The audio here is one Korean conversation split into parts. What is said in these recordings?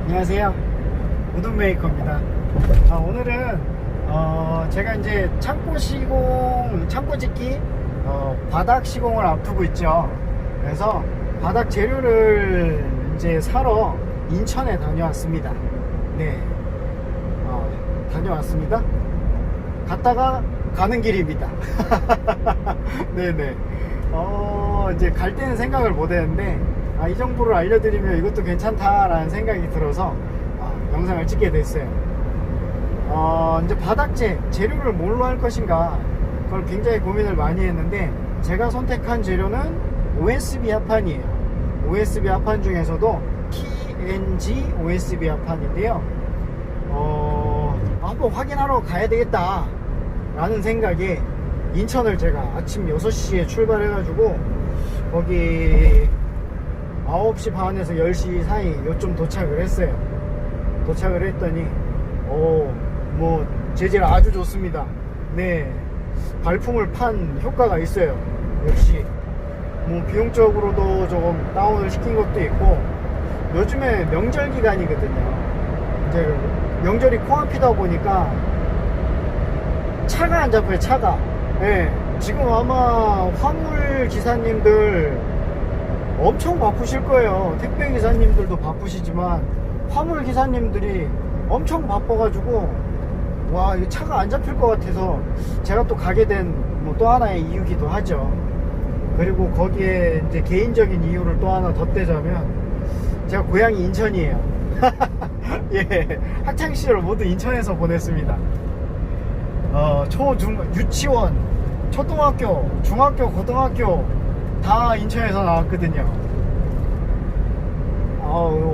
안녕하세요, 우드메이커입니다. 오늘은 제가 이제 창고 짓기 바닥 시공을 앞두고 있죠. 그래서 바닥 재료를 이제 사러 인천에 다녀왔습니다. 네, 다녀왔습니다. 갔다가 가는 길입니다. 네네. 이제 갈 때는 생각을 못 했는데, 이 정보를 알려드리면 이것도 괜찮다라는 생각이 들어서 영상을 찍게 됐어요. 이제 바닥재 재료를 뭘로 할 것인가, 그걸 굉장히 고민을 많이 했는데, 제가 선택한 재료는 OSB 합판이에요. OSB 합판 중에서도 TNG OSB 합판인데요. 한번 확인하러 가야 되겠다 라는 생각에 인천을 제가 아침 6시에 출발해가지고 거기 9시 반에서 10시 사이 요쯤 도착을 했어요. 도착을 했더니 뭐 재질 아주 좋습니다. 네, 발품을 판 효과가 있어요. 역시 뭐 비용적으로도 조금 다운을 시킨 것도 있고, 요즘에 명절 기간이거든요. 이제 명절이 코앞이다 보니까 차가 안 잡혀요. 차가. 네, 지금 아마 화물 기사님들 엄청 바쁘실 거예요. 택배 기사님들도 바쁘시지만 화물 기사님들이 엄청 바빠가지고, 와, 이 차가 안 잡힐 것 같아서 제가 또 가게 된 뭐 또 하나의 이유기도 하죠. 그리고 거기에 이제 개인적인 이유를 또 하나 덧대자면, 제가 고향이 인천이에요. 예, 학창 시절을 모두 인천에서 보냈습니다. 유치원, 초등학교, 중학교, 고등학교 다 인천에서 나왔거든요.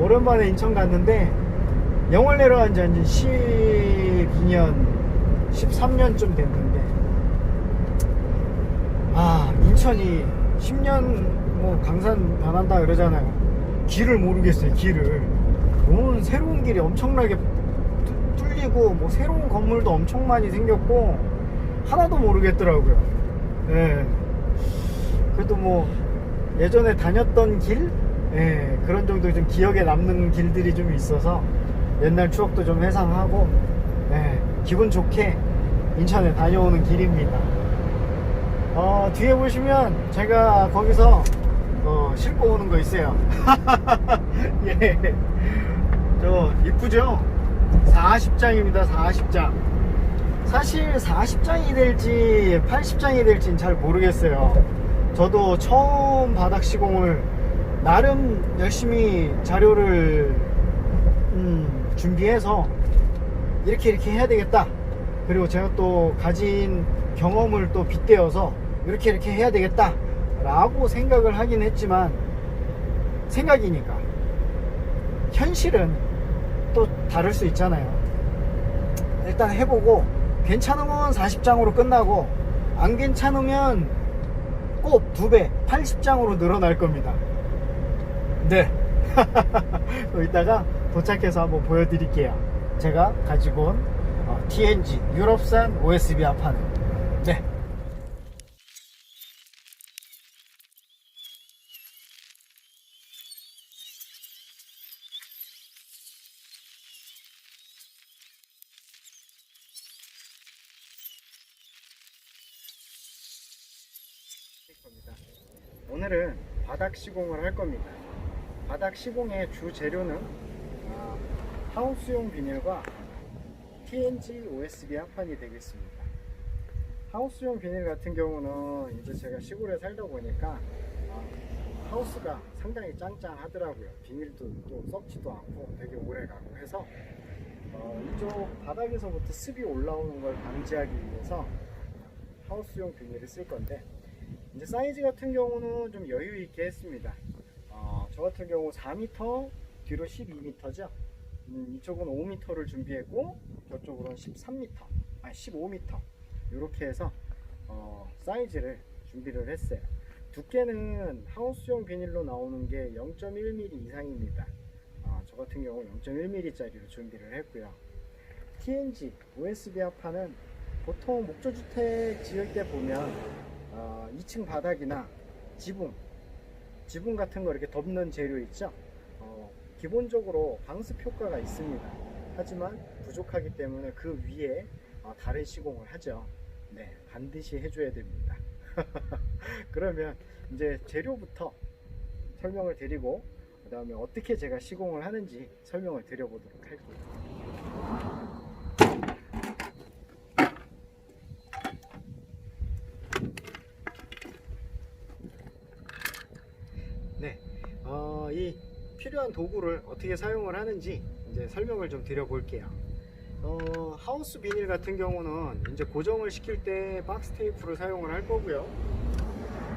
오랜만에 인천 갔는데, 영월 내려간 지 12년, 13년쯤 됐는데, 인천이 10년 뭐 강산 변한다 그러잖아요. 길을 모르겠어요. 길을. 오늘 새로운 길이 엄청나게 뚫리고, 뭐 새로운 건물도 엄청 많이 생겼고, 하나도 모르겠더라고요. 네. 그래도 뭐 예전에 다녔던 길, 그런 정도 좀 기억에 남는 길들이 좀 있어서 옛날 추억도 좀 회상하고, 기분 좋게 인천에 다녀오는 길입니다. 뒤에 보시면 제가 거기서 싣고 오는 거 있어요. 예, 저 이쁘죠? 40장입니다. 40장. 사실 40장이 될지 80장이 될지는 잘 모르겠어요. 저도 처음 바닥 시공을 나름 열심히 자료를 준비해서 이렇게 해야 되겠다, 그리고 제가 또 가진 경험을 또 빗대어서 이렇게 해야 되겠다 라고 생각을 하긴 했지만, 생각이니까 현실은 또 다를 수 있잖아요. 일단 해보고 괜찮으면 40장으로 끝나고, 안 괜찮으면 꼭 2배 80장으로 늘어날 겁니다. 네. 또 이따가 도착해서 한번 보여드릴게요. 제가 가지고 온 TNG 유럽산 OSB 합판을. 네. 오늘은 바닥 시공을 할 겁니다. 바닥 시공의 주 재료는 하우스용 비닐과 TNG OSB 합판이 되겠습니다. 하우스용 비닐 같은 경우는 이제 제가 시골에 살다 보니까 하우스가 상당히 짱짱하더라고요. 비닐도 또 썩지도 않고 되게 오래 가고 해서 이쪽 바닥에서부터 습이 올라오는 걸 방지하기 위해서 하우스용 비닐을 쓸 건데, 이제 사이즈 같은 경우는 좀 여유 있게 했습니다. 저 같은 경우 4m, 뒤로 12m죠. 이쪽은 5m를 준비했고, 저쪽으로는 15m 이렇게 해서 사이즈를 준비를 했어요. 두께는 하우스용 비닐로 나오는 게 0.1mm 이상입니다. 저 같은 경우 0.1mm 짜리로 준비를 했고요. TNG OSB 합판은 보통 목조주택 지을 때 보면 2층 바닥이나 지붕 같은 거 이렇게 덮는 재료 있죠. 기본적으로 방습 효과가 있습니다. 하지만 부족하기 때문에 그 위에 다른 시공을 하죠. 네, 반드시 해줘야 됩니다. 그러면 이제 재료부터 설명을 드리고 그 다음에 어떻게 제가 시공을 하는지 설명을 드려보도록 할게요. 네, 이 필요한 도구를 어떻게 사용을 하는지 이제 설명을 좀 드려볼게요. 하우스 비닐 같은 경우는 이제 고정을 시킬 때 박스 테이프를 사용을 할 거고요.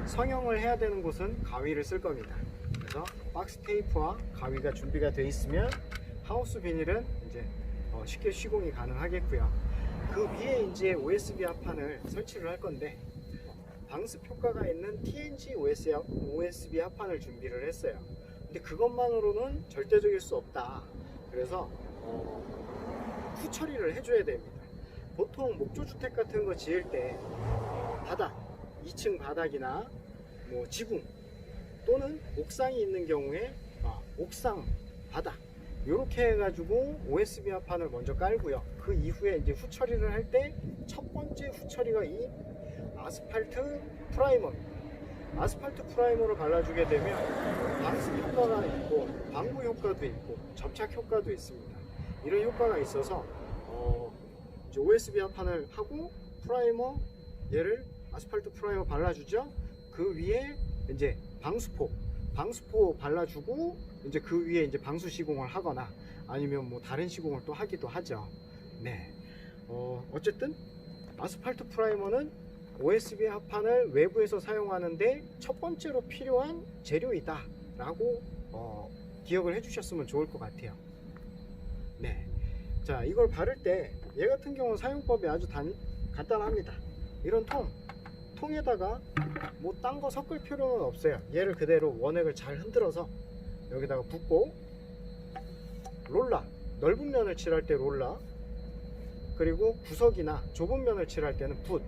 성형을 해야 되는 곳은 가위를 쓸 겁니다. 그래서 박스 테이프와 가위가 준비가 되어 있으면 하우스 비닐은 이제 쉽게 시공이 가능하겠고요. 그 위에 이제 OSB 합판을 설치를 할 건데 방습 효과가 있는 TNG OSB 합판을 준비를 했어요. 근데 그것만으로는 절대적일 수 없다. 그래서 후처리를 해줘야 됩니다. 보통 목조주택 같은 거 지을 때 바닥, 2층 바닥이나 뭐 지붕 또는 옥상이 있는 경우에 옥상 바닥 이렇게 해가지고 OSB 합판을 먼저 깔고요. 그 이후에 이제 후처리를 할 때 첫 번째 후처리가 이 아스팔트 프라이머입니다. 아스팔트 프라이머를 발라주게 되면 방습 효과가 있고 방부 효과도 있고 접착 효과도 있습니다. 이런 효과가 있어서 이제 OSB 합판을 하고 프라이머 얘를 아스팔트 프라이머 발라주죠. 그 위에 이제 방수포 발라주고 이제 그 위에 이제 방수 시공을 하거나 아니면 뭐 다른 시공을 또 하기도 하죠. 네. 어쨌든 아스팔트 프라이머는 OSB 합판을 외부에서 사용하는데 첫 번째로 필요한 재료이다 라고 기억을 해주셨으면 좋을 것 같아요. 네. 자, 이걸 바를 때 얘 같은 경우는 사용법이 아주 간단합니다. 이런 통에다가 뭐 딴 거 섞을 필요는 없어요. 얘를 그대로 원액을 잘 흔들어서 여기다가 붓고 롤라, 넓은 면을 칠할 때 롤라, 그리고 구석이나 좁은 면을 칠할 때는 붓,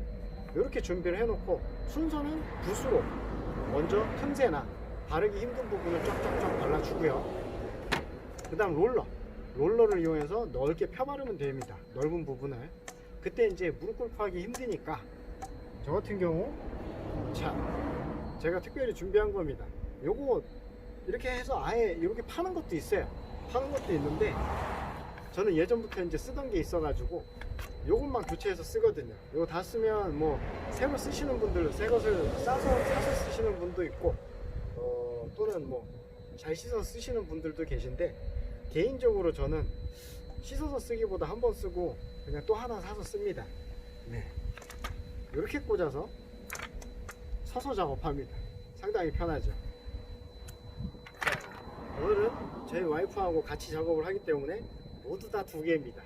이렇게 준비를 해놓고 순서는 붓으로 먼저 틈새나 바르기 힘든 부분을 쫙쫙쫙 발라주고요. 그 다음 롤러를 이용해서 넓게 펴바르면 됩니다. 넓은 부분을. 그때 이제 무릎 꿇고 하기 힘드니까 저 같은 경우 제가 특별히 준비한 겁니다. 요거 이렇게 해서 아예 이렇게 파는 것도 있어요. 파는 것도 있는데 저는 예전부터 이제 쓰던 게 있어가지고 요것만 교체해서 쓰거든요. 요거 다 쓰면 뭐 새로 쓰시는 분들 새 것을 사서 쓰시는 분도 있고 또는 뭐 잘 씻어서 쓰시는 분들도 계신데 개인적으로 저는 씻어서 쓰기보다 한 번 쓰고 그냥 또 하나 사서 씁니다. 네. 이렇게 꽂아서 서서 작업합니다. 상당히 편하죠. 오늘은 저희 와이프하고 같이 작업을 하기 때문에 모두 다 2개입니다.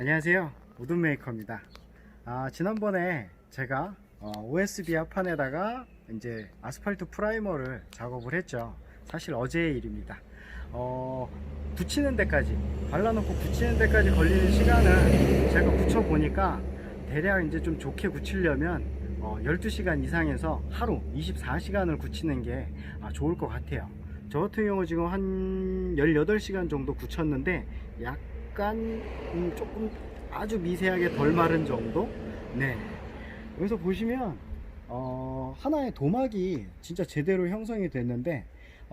안녕하세요, 우드메이커입니다. 지난번에 제가 OSB 합판에다가 이제 아스팔트 프라이머를 작업을 했죠. 사실 어제의 일입니다. 붙이는 데까지, 발라놓고 붙이는 데까지 걸리는 시간은 제가 붙여보니까 대략 이제 좀 좋게 붙이려면 12시간 이상에서 하루 24시간을 굳히는 게 좋을 것 같아요. 저 같은 경우 지금 한 18시간 정도 굳혔는데 약간 조금 아주 미세하게 덜 마른 정도. 네, 여기서 보시면 하나의 도막이 진짜 제대로 형성이 됐는데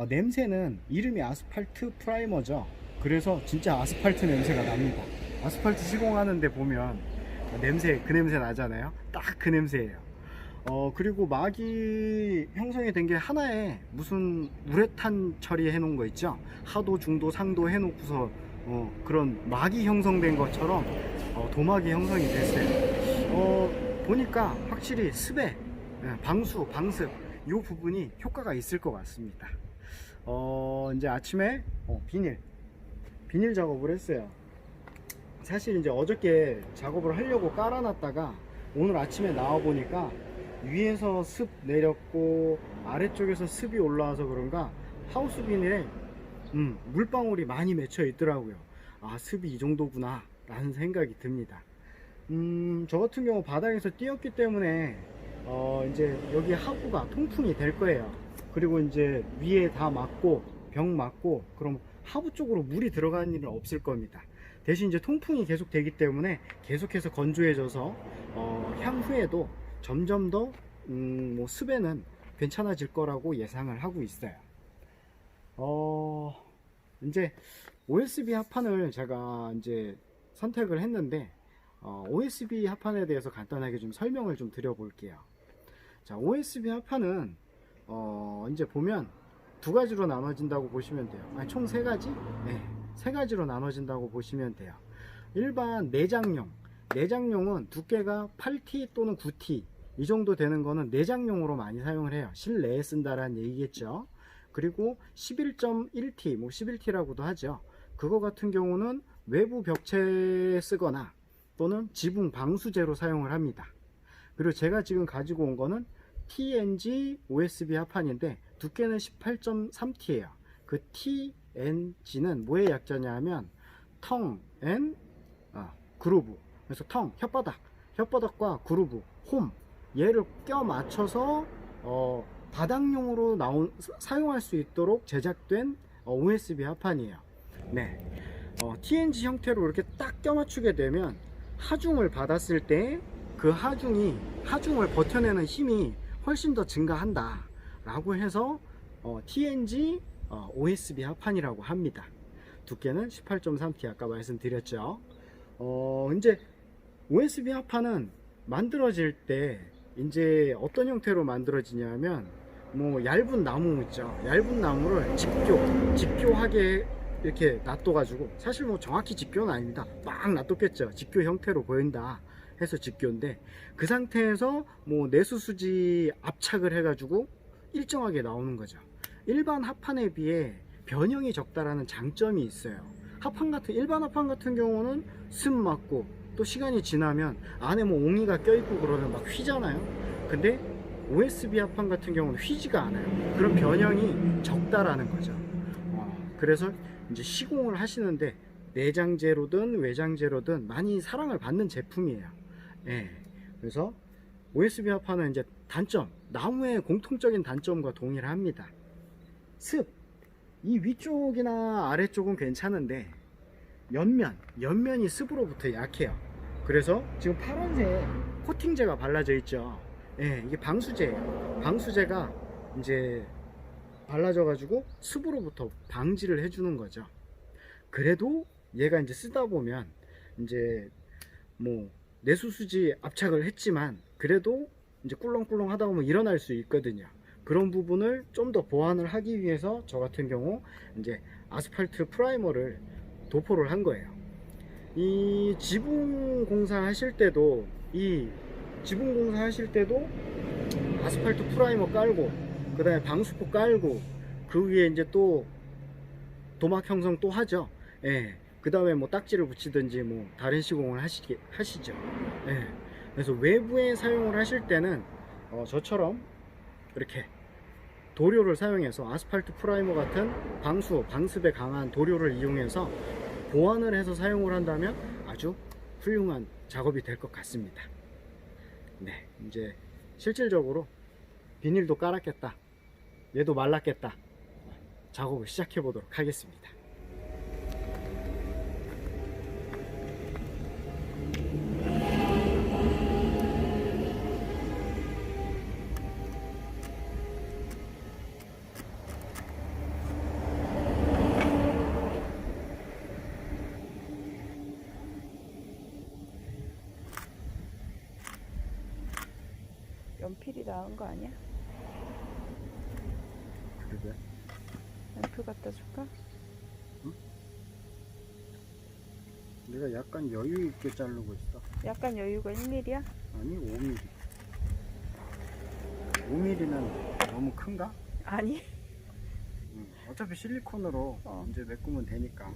냄새는 이름이 아스팔트 프라이머죠. 그래서 진짜 아스팔트 냄새가 납니다. 아스팔트 시공하는데 보면 냄새, 그 냄새 나잖아요. 딱 그 냄새예요. 그리고 막이 형성이 된 게 하나에 무슨 우레탄 처리해 놓은 거 있죠. 하도, 중도, 상도 해 놓고서 그런 막이 형성된 것처럼 도막이 형성이 됐어요. 보니까 확실히 습에 방수, 방습 이 부분이 효과가 있을 것 같습니다. 이제 아침에 비닐 작업을 했어요. 사실 이제 어저께 작업을 하려고 깔아놨다가 오늘 아침에 나와 보니까 위에서 습 내렸고 아래쪽에서 습이 올라와서 그런가 하우스 비닐에 물방울이 많이 맺혀 있더라고요. 습이 이 정도구나 라는 생각이 듭니다. 저 같은 경우 바닥에서 띄었기 때문에 이제 여기 하부가 통풍이 될 거예요. 그리고 이제 위에 다 막고 벽 막고 그럼 하부 쪽으로 물이 들어가는 일은 없을 겁니다. 대신 이제 통풍이 계속 되기 때문에 계속해서 건조해져서 향후에도 점점 더 습에는 괜찮아질 거라고 예상을 하고 있어요. 이제 OSB 합판을 제가 이제 선택을 했는데 OSB 합판에 대해서 간단하게 좀 설명을 좀 드려 볼게요. 자, OSB 합판은 이제 보면 두 가지로 나눠진다고 보시면 돼요. 총 세 가지? 네, 세 가지로 나눠진다고 보시면 돼요. 일반 내장용은 두께가 8T 또는 9T 이 정도 되는 거는 내장용으로 많이 사용을 해요. 실내에 쓴다라는 얘기겠죠. 그리고 11.1T, 11T라고도 하죠. 그거 같은 경우는 외부 벽체에 쓰거나 또는 지붕 방수제로 사용을 합니다. 그리고 제가 지금 가지고 온 거는 TNG OSB 합판인데 두께는 18.3T예요. 그 TNG는 뭐의 약자냐 하면 텅 앤 그루브. 그래서 텅, 혓바닥과 그루브, 홈, 얘를 껴 맞춰서 바닥용으로 사용할 수 있도록 제작된 OSB 합판이에요. 네, TNG 형태로 이렇게 딱 껴 맞추게 되면 하중을 받았을 때 그 하중을 버텨내는 힘이 훨씬 더 증가한다 라고 해서 TNG OSB 합판이라고 합니다. 두께는 18.3T 아까 말씀드렸죠. 이제 OSB 합판은 만들어질 때 이제 어떤 형태로 만들어지냐면 얇은 나무 있죠. 얇은 나무를 집교하게 이렇게 놔둬 가지고, 사실 정확히 집교는 아닙니다. 막 놔뒀겠죠. 집교 형태로 보인다 해서 집교인데, 그 상태에서 내수수지 압착을 해 가지고 일정하게 나오는 거죠. 일반 합판에 비해 변형이 적다라는 장점이 있어요. 일반 합판 같은 경우는 습 맞고 또 시간이 지나면 안에 옹이가 껴있고 그러면 막 휘잖아요. 근데 OSB 합판 같은 경우는 휘지가 않아요. 그런 변형이 적다라는 거죠. 그래서 이제 시공을 하시는데 내장재로든 외장재로든 많이 사랑을 받는 제품이에요. 예. 그래서 OSB 합판은 이제 단점, 나무의 공통적인 단점과 동일합니다. 습, 이 위쪽이나 아래쪽은 괜찮은데 옆면이 습으로부터 약해요. 그래서 지금 파란색 코팅제가 발라져 있죠. 예, 이게 방수제예요. 방수제가 이제 발라져 가지고 습으로부터 방지를 해주는 거죠. 그래도 얘가 이제 쓰다 보면 이제 내수수지 압착을 했지만 그래도 이제 꿀렁꿀렁 하다 보면 일어날 수 있거든요. 그런 부분을 좀 더 보완을 하기 위해서 저 같은 경우 이제 아스팔트 프라이머를 도포를 한 거예요. 이 지붕 공사 하실 때도 아스팔트 프라이머 깔고 그 다음에 방수포 깔고 그 위에 이제 또 도막 형성 또 하죠. 예. 그 다음에 뭐 딱지를 붙이든지 뭐 다른 시공을 하시죠. 예. 그래서 외부에 사용을 하실 때는 저처럼 이렇게 도료를 사용해서 아스팔트 프라이머 같은 방습에 강한 도료를 이용해서 보완을 해서 사용을 한다면 아주 훌륭한 작업이 될 것 같습니다. 네, 이제 실질적으로 비닐도 깔았겠다, 얘도 말랐겠다, 작업을 시작해 보도록 하겠습니다. 연필이 나은 거 아니야? 그러게. 연필 갖다 줄까? 응? 내가 약간 여유 있게 자르고 있어. 약간 여유가 1mm야? 아니 5mm. 5mm는 너무 큰가? 아니. 어차피 실리콘으로 이제 메꾸면 되니까.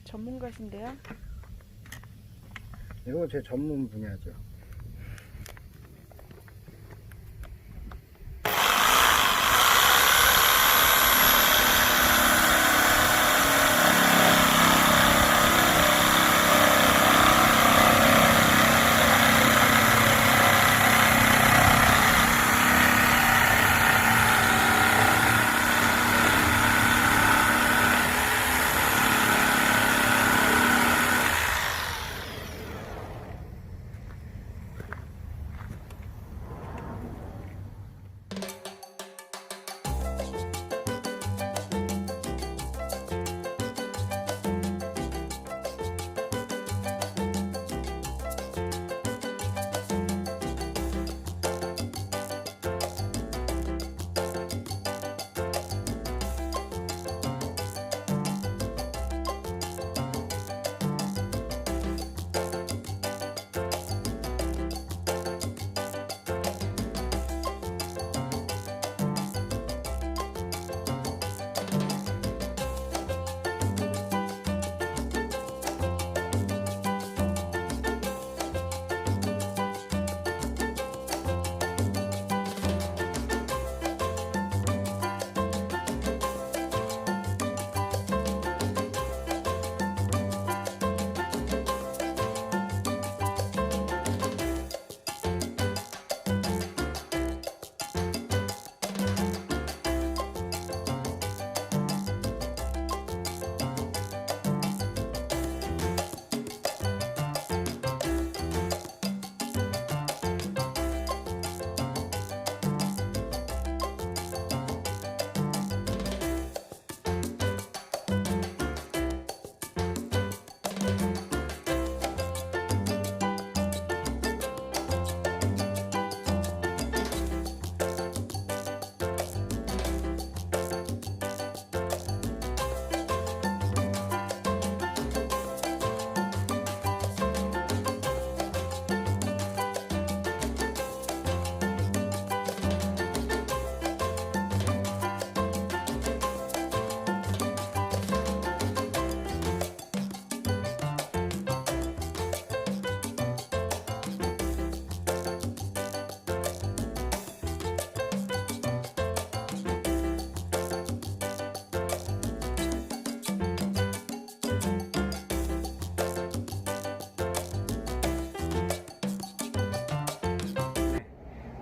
전문가신데요? 이거 제 전문 분야죠.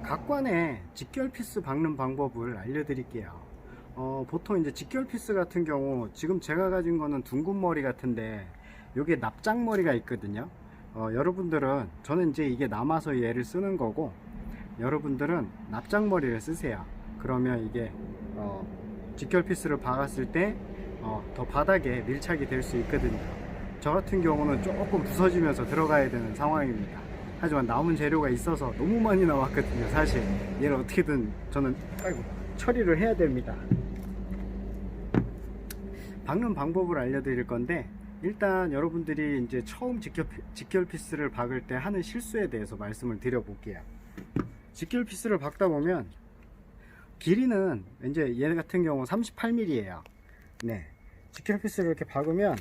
각관에 직결 피스 박는 방법을 알려드릴게요. 보통 이제 직결 피스 같은 경우 지금 제가 가진 거는 둥근 머리 같은데 요게 납작 머리가 있거든요. 여러분들은 저는 이제 이게 남아서 얘를 쓰는 거고 여러분들은 납작머리를 쓰세요. 그러면 이게 직결 피스를 박았을 때 더 바닥에 밀착이 될 수 있거든요. 저 같은 경우는 조금 부서지면서 들어가야 되는 상황입니다. 하지만 남은 재료가 있어서 너무 많이 나왔거든요. 사실 얘를 어떻게든 저는 처리를 해야 됩니다. 박는 방법을 알려드릴 건데, 일단 여러분들이 이제 처음 직결 피스를 박을 때 하는 실수에 대해서 말씀을 드려볼게요. 직결 피스를 박다 보면 길이는 이제 얘 같은 경우 38mm예요. 네, 직결 피스를 이렇게 박으면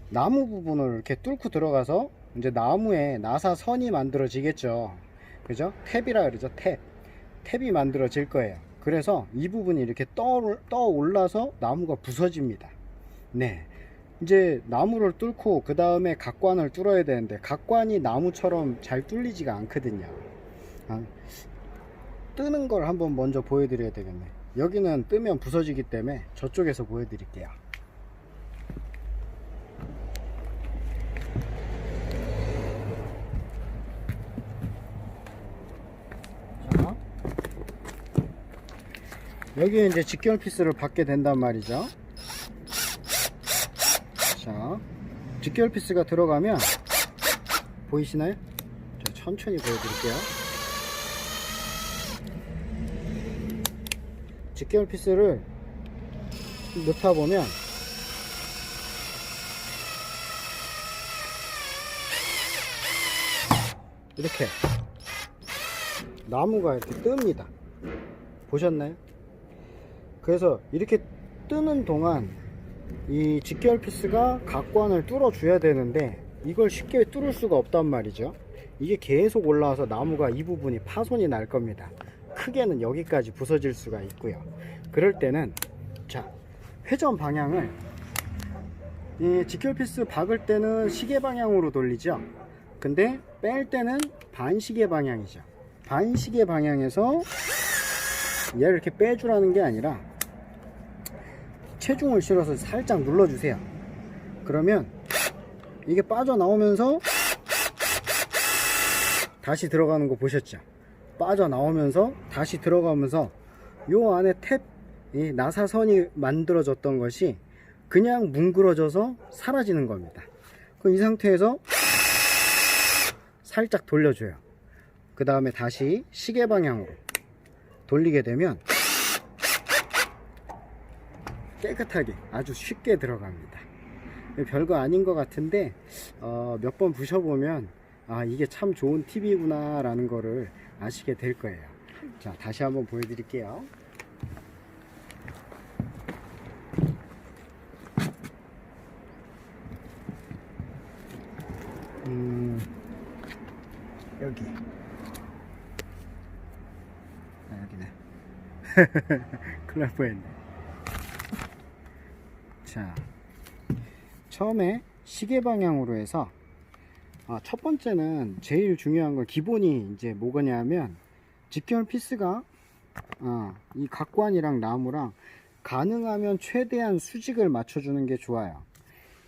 나무 부분을 이렇게 뚫고 들어가서 이제 나무에 나사선이 만들어지겠죠. 그죠? 탭이라 그러죠. 탭이 만들어질 거예요. 그래서 이 부분이 이렇게 떠 올라서 나무가 부서집니다. 네, 이제 나무를 뚫고 그 다음에 각관을 뚫어야 되는데 각관이 나무처럼 잘 뚫리지가 않거든요. 뜨는 걸 한번 먼저 보여드려야 되겠네. 여기는 뜨면 부서지기 때문에 저쪽에서 보여드릴게요. 자, 여기에 이제 직결 피스를 받게 된단 말이죠. 자, 직결 피스가 들어가면 보이시나요? 자, 천천히 보여드릴게요. 직결 피스를 넣다 보면 이렇게 나무가 이렇게 뜹니다. 보셨나요? 그래서 이렇게 뜨는 동안 이 직결 피스가 각관을 뚫어 줘야 되는데 이걸 쉽게 뚫을 수가 없단 말이죠. 이게 계속 올라와서 나무가 이 부분이 파손이 날 겁니다. 크게는 여기까지 부서질 수가 있고요. 그럴 때는 자, 회전 방향을 이 직결 피스 박을 때는 시계 방향으로 돌리죠. 근데 뺄 때는 반시계 방향이죠. 반시계 방향에서 얘를 이렇게 빼주라는 게 아니라 체중을 실어서 살짝 눌러주세요. 그러면 이게 빠져나오면서 다시 들어가는 거 보셨죠? 빠져나오면서 다시 들어가면서 요 안에 이 나사선이 만들어졌던 것이 그냥 뭉그러져서 사라지는 겁니다. 그럼 이 상태에서 살짝 돌려줘요. 그 다음에 다시 시계 방향으로 돌리게 되면 깨끗하게 아주 쉽게 들어갑니다. 별거 아닌 것 같은데 몇 번 부셔보면 이게 참 좋은 팁이구나 라는 거를 아시게 될 거예요. 자, 다시 한번 보여드릴게요. 여기 여기네. 큰일 날 뻔했네. 자, 처음에 시계 방향으로 해서 첫 번째는 제일 중요한 건 기본이 이제 뭐냐면 직결 피스가 이 각관이랑 나무랑 가능하면 최대한 수직을 맞춰주는 게 좋아요.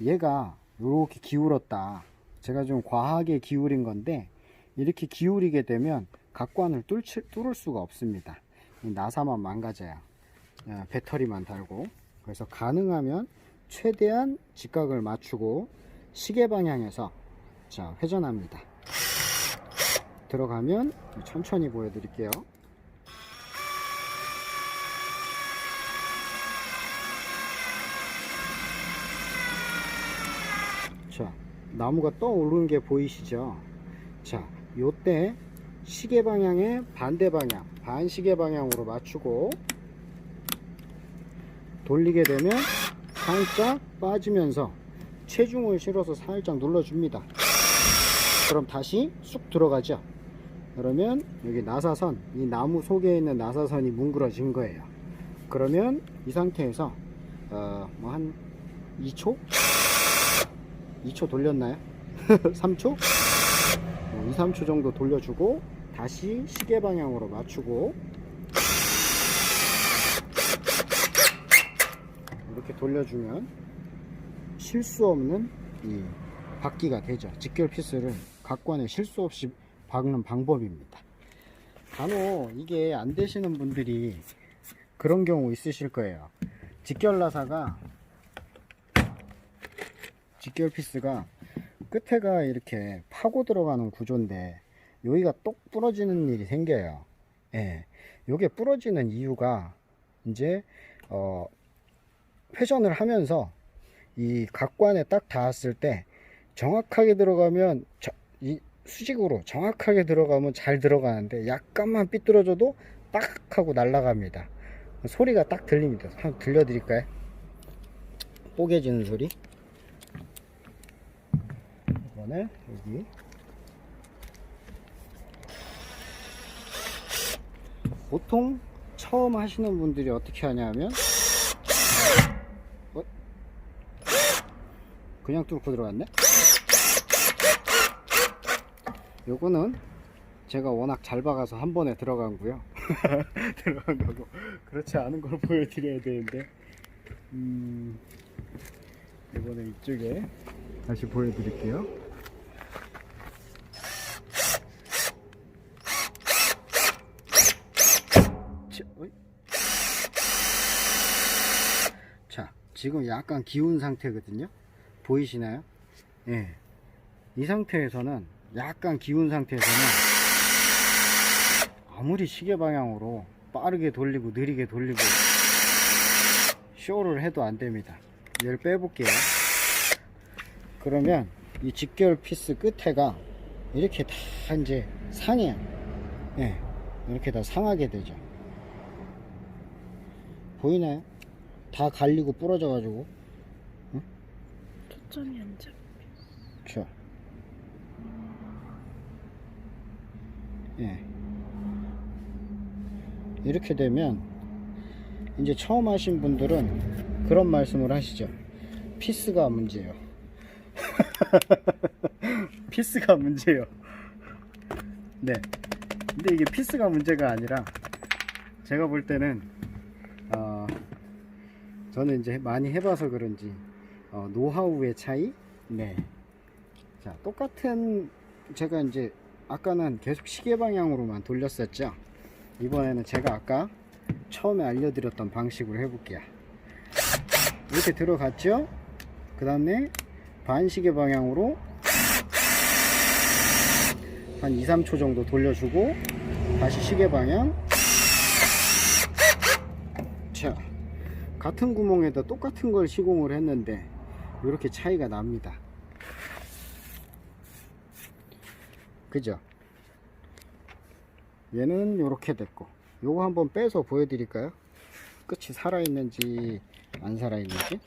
얘가 이렇게 기울었다. 제가 좀 과하게 기울인 건데 이렇게 기울이게 되면 각관을 뚫을 수가 없습니다. 이 나사만 망가져요. 배터리만 달고. 그래서 가능하면 최대한 직각을 맞추고 시계 방향에서 자, 회전합니다. 들어가면 천천히 보여드릴게요. 자, 나무가 떠오르는 게 보이시죠? 자, 요때 시계 방향의 반대 방향, 반시계 방향으로 맞추고 돌리게 되면 살짝 빠지면서 체중을 실어서 살짝 눌러줍니다. 그럼 다시 쑥 들어가죠. 그러면 여기 나사선, 이 나무 속에 있는 나사선이 뭉그러진 거예요. 그러면 이 상태에서 뭐 한 2초? 2초 돌렸나요? 3초? 2, 3초 정도 돌려주고 다시 시계 방향으로 맞추고 이렇게 돌려주면 실수 없는 이 바퀴가 되죠. 직결 피스를 각관에 실수 없이 박는 방법입니다. 간혹 이게 안 되시는 분들이 그런 경우 있으실 거예요. 직결나사가, 직결 피스가 끝에가 이렇게 파고 들어가는 구조인데 여기가 똑 부러지는 일이 생겨요. 예, 요게 부러지는 이유가 이제 회전을 하면서 이 각관에 딱 닿았을 때 정확하게 들어가면 이 수직으로 정확하게 들어가면 잘 들어가는데 약간만 삐뚤어져도 딱 하고 날아갑니다. 소리가 딱 들립니다. 한번 들려드릴까요? 뽀개지는 소리. 이번에 여기 보통 처음 하시는 분들이 어떻게 하냐면 그냥 뚫고 들어갔네. 요거는 제가 워낙 잘 박아서 한 번에 들어간고요. 들어간 거고, 그렇지 않은 걸 보여드려야 되는데 이번에 이쪽에 다시 보여드릴게요. 자, 지금 약간 기운 상태거든요. 보이시나요? 예. 이 상태에서는, 약간 기운 상태에서는 아무리 시계 방향으로 빠르게 돌리고 느리게 돌리고 쇼를 해도 안 됩니다. 얘를 빼볼게요. 그러면 이 직결 피스 끝에가 이렇게 다 이제 상해요. 예. 이렇게 다 상하게 되죠. 보이나요? 다 갈리고 부러져 가지고. 초점이 안 잡혀. 그렇죠. 예. 이렇게 되면 이제 처음 하신 분들은 그런 말씀을 하시죠. 피스가 문제예요. 피스가 문제예요. 네. 근데 이게 피스가 문제가 아니라 제가 볼 때는 저는 이제 많이 해봐서 그런지 노하우의 차이. 네. 자, 똑같은, 제가 이제 아까는 계속 시계 방향으로만 돌렸었죠. 이번에는 제가 아까 처음에 알려드렸던 방식으로 해볼게요. 이렇게 들어갔죠. 그 다음에 반시계 방향으로 한 2, 3초 정도 돌려주고 다시 시계 방향. 자, 같은 구멍에다 똑같은 걸 시공을 했는데 이렇게 차이가 납니다. 그죠? 얘는 이렇게 됐고, 요거 한번 빼서 보여드릴까요? 끝이 살아있는지 안 살아있는지.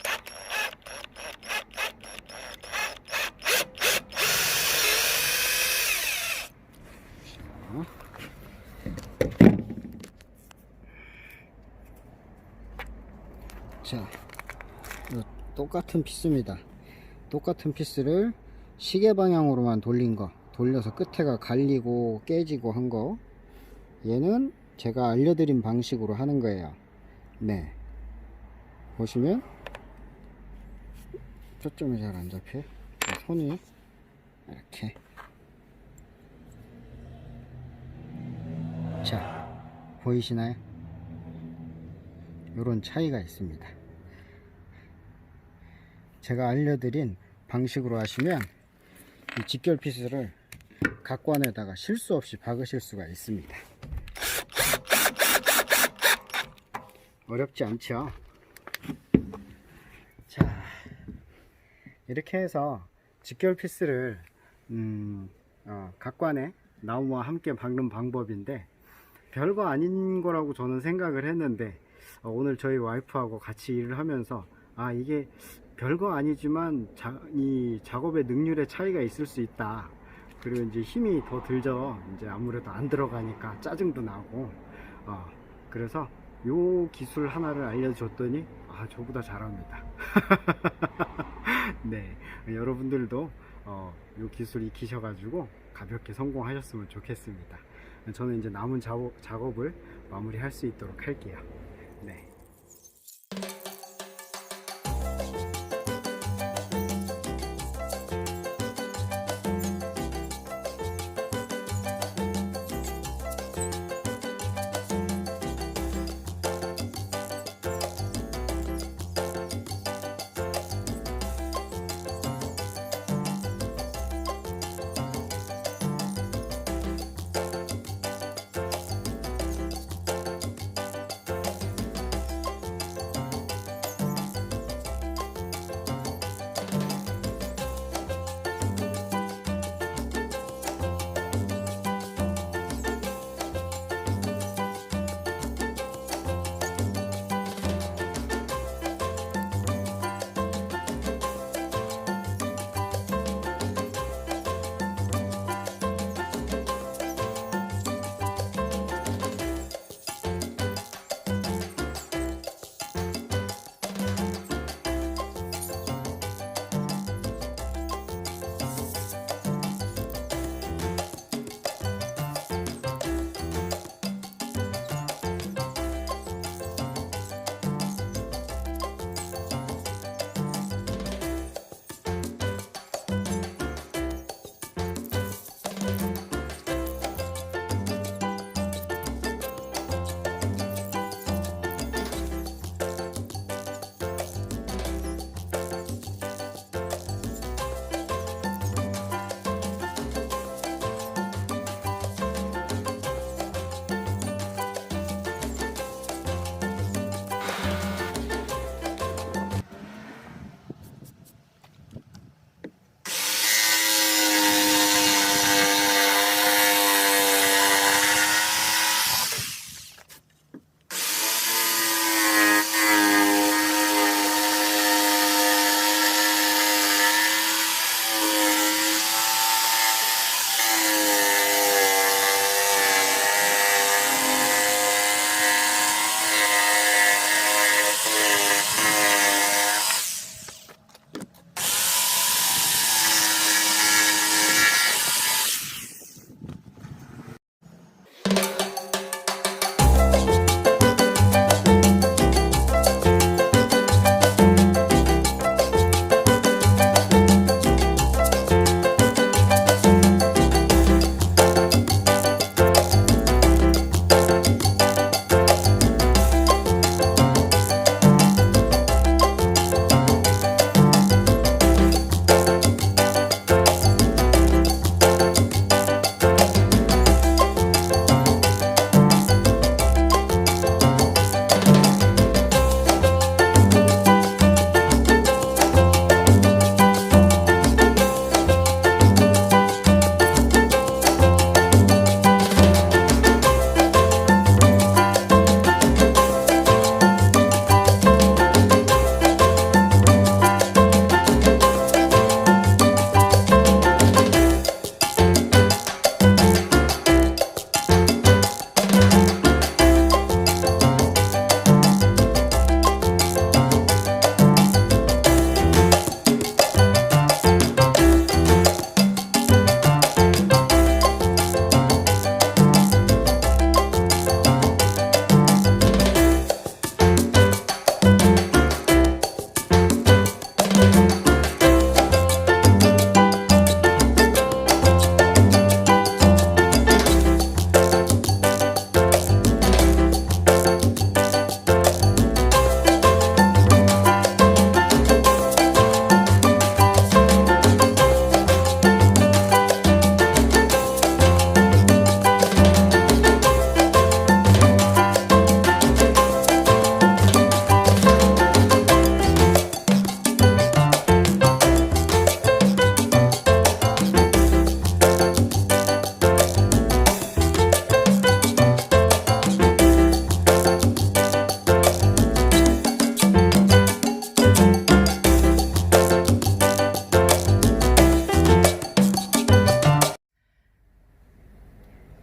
자, 똑같은 피스입니다. 똑같은 피스를 시계 방향으로만 돌린 거, 돌려서 끝에가 갈리고 깨지고 한 거, 얘는 제가 알려드린 방식으로 하는 거예요. 네, 보시면 초점이 잘 안 잡혀요. 손이 이렇게. 자, 보이시나요? 요런 차이가 있습니다. 제가 알려드린 방식으로 하시면 이 직결 피스를 각관에다가 실수 없이 박으실 수가 있습니다. 어렵지 않죠? 자, 이렇게 해서 직결 피스를 각관에 나무와 함께 박는 방법인데 별거 아닌 거라고 저는 생각을 했는데 오늘 저희 와이프하고 같이 일을 하면서 이게 별거 아니지만 이 작업의 능률의 차이가 있을 수 있다. 그리고 이제 힘이 더 들죠. 이제 아무래도 안 들어가니까 짜증도 나고. 그래서 요 기술 하나를 알려줬더니 저보다 잘합니다. 네, 여러분들도 요 기술 익히셔가지고 가볍게 성공하셨으면 좋겠습니다. 저는 이제 남은 작업을 마무리할 수 있도록 할게요. 네.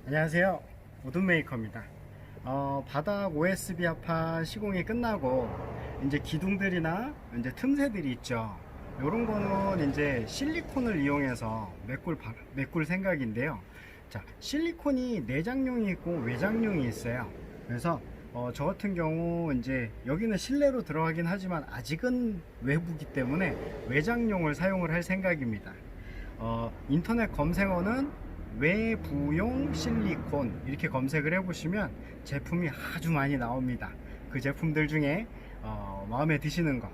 안녕하세요, 우드메이커입니다. 바닥 OSB 합판 시공이 끝나고 이제 기둥들이나 이제 틈새들이 있죠. 요런 거는 이제 실리콘을 이용해서 메꿀 생각인데요. 자, 실리콘이 내장용이 있고 외장용이 있어요. 그래서 저 같은 경우 이제 여기는 실내로 들어가긴 하지만 아직은 외부기 때문에 외장용을 사용을 할 생각입니다. 인터넷 검색어는 외부용 실리콘 이렇게 검색을 해보시면 제품이 아주 많이 나옵니다. 그 제품들 중에 마음에 드시는 거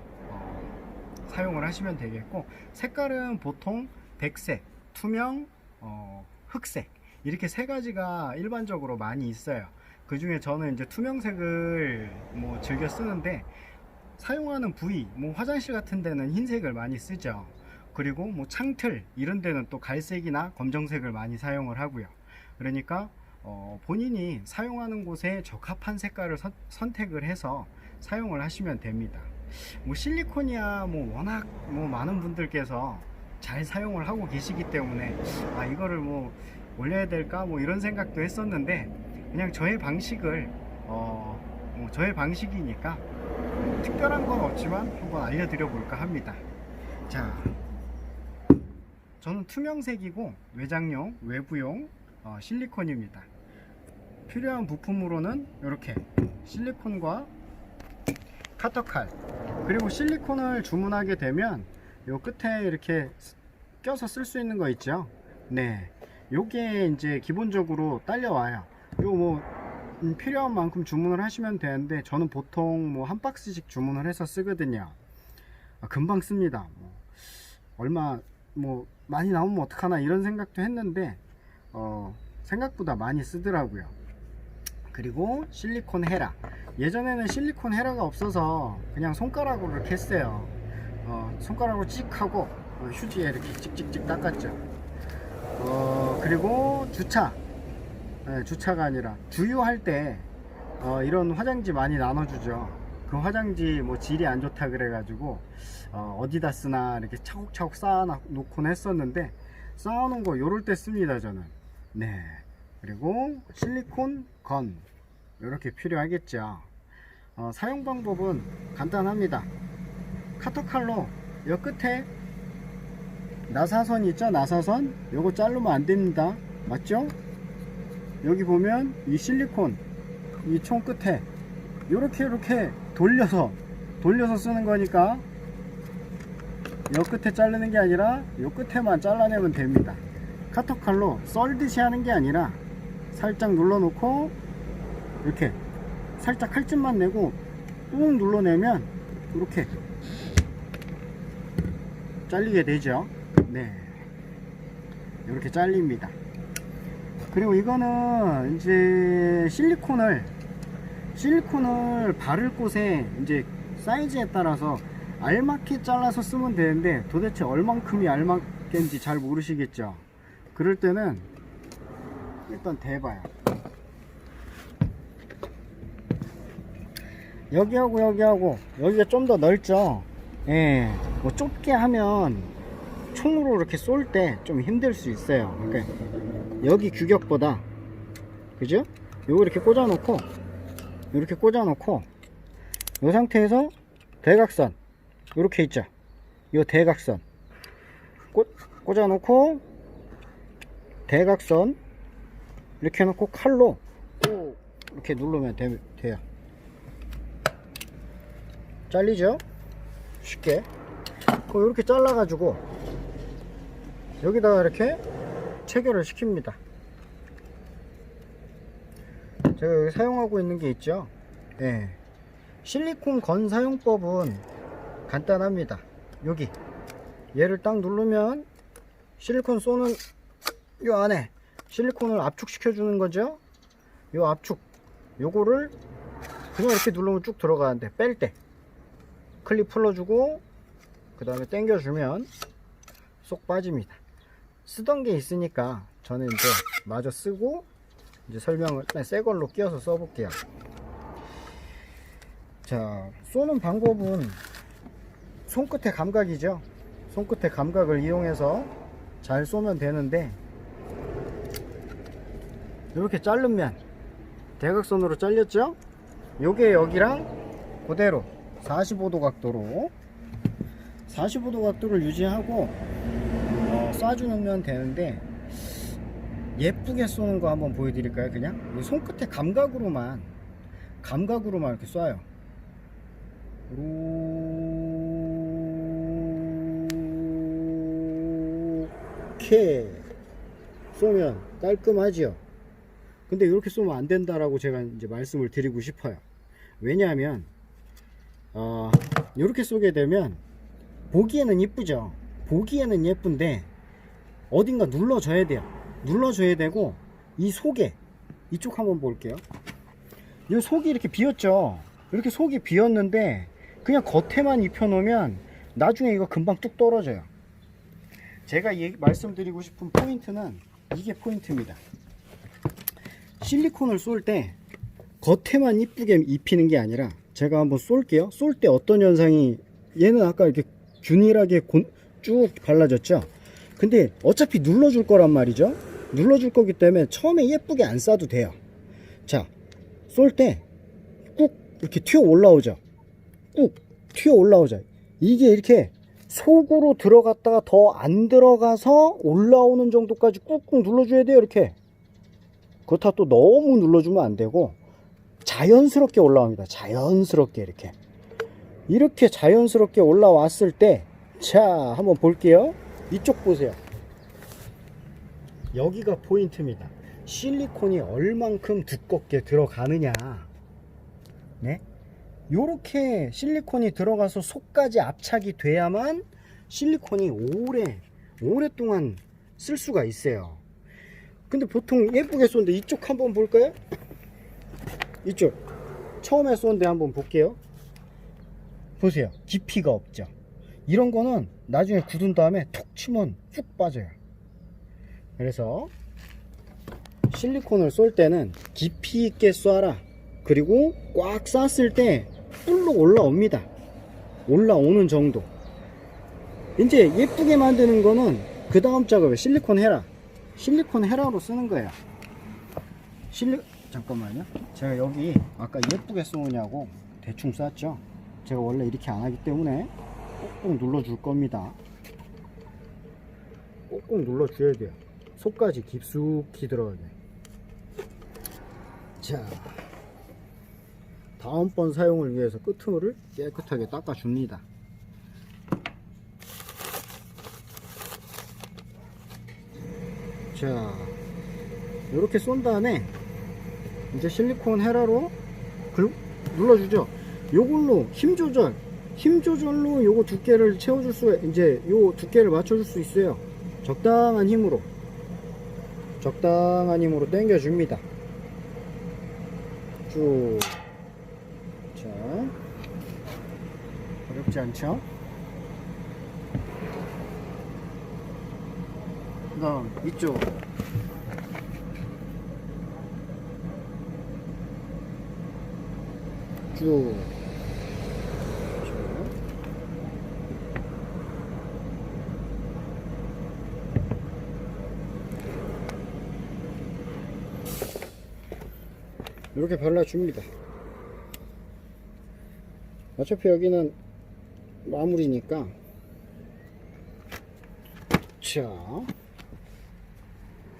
사용을 하시면 되겠고, 색깔은 보통 백색, 투명, 흑색 이렇게 세 가지가 일반적으로 많이 있어요. 그 중에 저는 이제 투명색을 즐겨 쓰는데, 사용하는 부위 화장실 같은 데는 흰색을 많이 쓰죠. 그리고 창틀 이런 데는 또 갈색이나 검정색을 많이 사용을 하고요. 그러니까 본인이 사용하는 곳에 적합한 색깔을 선택을 해서 사용을 하시면 됩니다. 실리콘이야 워낙 많은 분들께서 잘 사용을 하고 계시기 때문에 이거를 올려야 될까 이런 생각도 했었는데, 그냥 저의 방식을 저의 방식이니까 특별한 건 없지만 한번 알려드려 볼까 합니다. 자, 저는 투명색이고 외장용, 외부용 실리콘입니다. 필요한 부품으로는 이렇게 실리콘과 카터칼, 그리고 실리콘을 주문하게 되면 요 끝에 이렇게 껴서 쓸 수 있는 거 있죠. 네, 요게 이제 기본적으로 딸려와요. 요 뭐 필요한 만큼 주문을 하시면 되는데 저는 보통 뭐 한 박스씩 주문을 해서 쓰거든요. 금방 씁니다. 뭐 얼마 뭐 많이 나오면 어떡하나 이런 생각도 했는데 생각보다 많이 쓰더라고요. 그리고 실리콘 헤라, 예전에는 실리콘 헤라가 없어서 그냥 손가락으로 이렇게 했어요. 손가락으로 찍 하고 휴지에 이렇게 찍찍찍 닦았죠. 그리고 주차가 아니라 주유할 때 이런 화장지 많이 나눠주죠. 그 화장지 뭐 질이 안 좋다 그래가지고 어디다 쓰나 이렇게 차곡차곡 쌓아 놓곤 했었는데, 쌓아놓은 거 요럴 때 씁니다 저는. 네. 그리고 실리콘 건 이렇게 필요하겠죠. 사용 방법은 간단합니다. 카터칼로 요 끝에 나사선 있죠, 나사선. 요거 자르면 안 됩니다. 맞죠? 여기 보면 이 실리콘 이 총 끝에 요렇게 돌려서 쓰는 거니까 요 끝에 자르는 게 아니라 요 끝에만 잘라내면 됩니다. 카터칼로 썰듯이 하는 게 아니라 살짝 눌러 놓고 이렇게 살짝 칼집만 내고 꾹 눌러내면 이렇게 잘리게 되죠. 네, 이렇게 잘립니다. 그리고 이거는 이제 실리콘을 바를 곳에 이제 사이즈에 따라서 알맞게 잘라서 쓰면 되는데, 도대체 얼만큼이 알맞게인지 잘 모르시겠죠. 그럴 때는 일단 대봐요. 여기하고 여기가 좀 더 넓죠. 예, 뭐 좁게 하면 총으로 이렇게 쏠 때 좀 힘들 수 있어요. 그러니까 여기 규격보다, 그죠? 요거 이렇게 꽂아놓고 이 상태에서 대각선 이렇게 있죠. 요 대각선 꽂아놓고 대각선 이렇게 해놓고 칼로 꾹 이렇게 누르면 돼요. 잘리죠? 쉽게. 이렇게 잘라가지고 여기다가 이렇게 체결을 시킵니다. 제가 여기 사용하고 있는 게 있죠. 네. 실리콘 건 사용법은 간단합니다. 여기 얘를 딱 누르면 실리콘 쏘는 요 안에 실리콘을 압축시켜 주는 거죠. 요 압축 요거를 그냥 이렇게 누르면 쭉 들어가는데, 뺄 때 클립 풀어주고 그 다음에 당겨주면 쏙 빠집니다. 쓰던 게 있으니까 저는 이제 마저 쓰고 이제 설명을 새 걸로 끼워서 써볼게요. 자, 쏘는 방법은 손끝의 감각이죠. 손끝의 감각을 이용해서 잘 쏘면 되는데, 이렇게 자르면 대각선으로 잘렸죠. 요게 여기랑 그대로 45도 각도로 45도 각도를 유지하고 쏴주면 되는데, 예쁘게 쏘는 거 한번 보여드릴까요? 그냥 손끝의 감각으로만 이렇게 쏴요. 이렇게 쏘면 깔끔하죠. 근데 이렇게 쏘면 안 된다라고 제가 이제 말씀을 드리고 싶어요. 왜냐하면 이렇게 쏘게 되면 보기에는 이쁘죠. 보기에는 예쁜데 어딘가 눌러줘야 돼요. 눌러줘야 되고, 이 속에 이쪽 한번 볼게요. 이 속이 이렇게 비었죠. 이렇게 속이 비었는데 그냥 겉에만 입혀 놓으면 나중에 이거 금방 뚝 떨어져요. 제가 말씀드리고 싶은 포인트는 이게 포인트입니다. 실리콘을 쏠 때 겉에만 이쁘게 입히는 게 아니라, 제가 한번 쏠게요. 쏠 때 어떤 현상이, 얘는 아까 이렇게 균일하게 쭉 발라졌죠. 근데 어차피 눌러줄 거란 말이죠. 눌러줄 거기 때문에 처음에 예쁘게 안 쏴도 돼요. 자, 쏠 때 꾹 이렇게 튀어 올라오죠. 꾹 튀어 올라오죠. 이게 이렇게 속으로 들어갔다가 더 안 들어가서 올라오는 정도까지 꾹꾹 눌러줘야 돼요. 이렇게. 그렇다 또 너무 눌러주면 안 되고, 자연스럽게 올라옵니다. 자연스럽게 이렇게 자연스럽게 올라왔을 때, 자, 한번 볼게요. 이쪽 보세요. 여기가 포인트입니다. 실리콘이 얼만큼 두껍게 들어가느냐. 네? 요렇게 실리콘이 들어가서 속까지 압착이 돼야만 실리콘이 오랫동안 쓸 수가 있어요. 근데 보통 예쁘게 쏘는데 이쪽 한번 볼까요? 이쪽 처음에 쏘는데 한번 볼게요. 보세요. 깊이가 없죠. 이런 거는 나중에 굳은 다음에 톡 치면 쭉 빠져요. 그래서 실리콘을 쏠 때는 깊이 있게 쏴라. 그리고 꽉 쐈을 때 뿔룩 올라옵니다. 올라오는 정도. 이제 예쁘게 만드는 거는 그 다음 작업에 실리콘 헤라로 쓰는 거예요. 잠깐만요. 제가 여기 아까 예쁘게 쏘느냐고 대충 쐈죠. 제가 원래 이렇게 안 하기 때문에 꼭꼭 눌러줄 겁니다. 꼭꼭 눌러줘야 돼요. 속까지 깊숙이 들어가게. 자, 다음번 사용을 위해서 끄트물을 깨끗하게 닦아줍니다. 자, 이렇게 쏜 다음에 이제 실리콘 헤라로 눌러주죠. 요걸로 힘 조절로 요거 두께를 채워줄 수가, 이제 요 두께를 맞춰줄 수 있어요. 적당한 힘으로 당겨줍니다. 쭉. 자, 어렵지 않죠? 그 다음 이쪽 쭉. 이렇게 발라줍니다. 어차피 여기는 마무리니까. 자,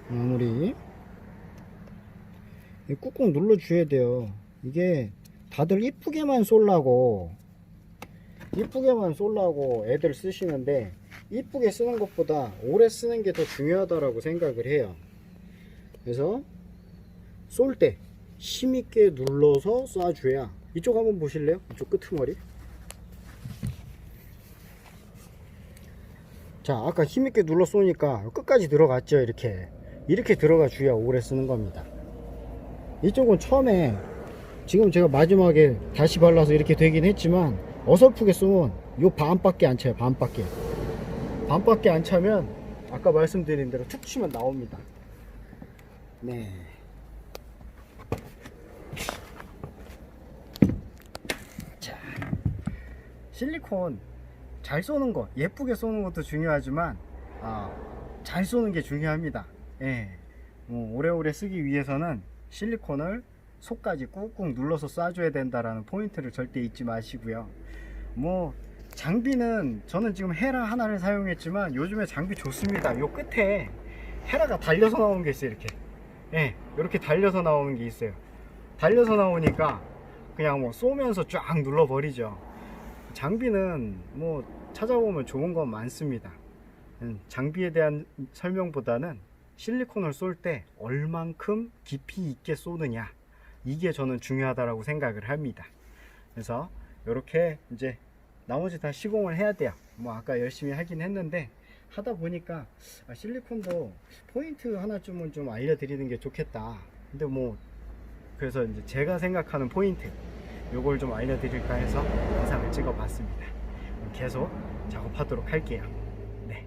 마무리 꾹꾹 눌러줘야 돼요. 이게 다들 이쁘게만 쏠라고 애들 쓰시는데, 이쁘게 쓰는 것보다 오래 쓰는 게 더 중요하다라고 생각을 해요. 그래서 쏠 때 힘있게 눌러서 쏴줘야. 이쪽 한번 보실래요? 이쪽 끄트머리. 자, 아까 힘있게 눌러 쏘니까 끝까지 들어갔죠. 이렇게 들어가 줘야 오래 쓰는 겁니다. 이쪽은 처음에, 지금 제가 마지막에 다시 발라서 이렇게 되긴 했지만, 어설프게 쏘면 요 반밖에 안 차요. 반밖에 안 차면 아까 말씀드린 대로 툭 치면 나옵니다. 네. 자, 실리콘 잘 쏘는 거, 예쁘게 쏘는 것도 중요하지만 잘 쏘는 게 중요합니다. 예. 오래오래 쓰기 위해서는 실리콘을 속까지 꾹꾹 눌러서 쏴줘야 된다라는 포인트를 절대 잊지 마시고요. 장비는 저는 지금 헤라 하나를 사용했지만 요즘에 장비 좋습니다. 요 끝에 헤라가 달려서 나오는 게 있어요. 이렇게 달려서 나오는 게 있어요. 달려서 나오니까 그냥 쏘면서 쫙 눌러버리죠. 장비는 찾아보면 좋은 건 많습니다. 장비에 대한 설명보다는 실리콘을 쏠 때 얼만큼 깊이 있게 쏘느냐, 이게 저는 중요하다고 생각을 합니다. 그래서 이렇게 이제 나머지 다 시공을 해야 돼요. 아까 열심히 하긴 했는데, 하다 보니까 실리콘도 포인트 하나쯤은 좀 알려드리는 게 좋겠다. 근데 그래서 이제 제가 생각하는 포인트, 요걸 좀 알려드릴까 해서 영상을 찍어 봤습니다. 계속 작업하도록 할게요. 네.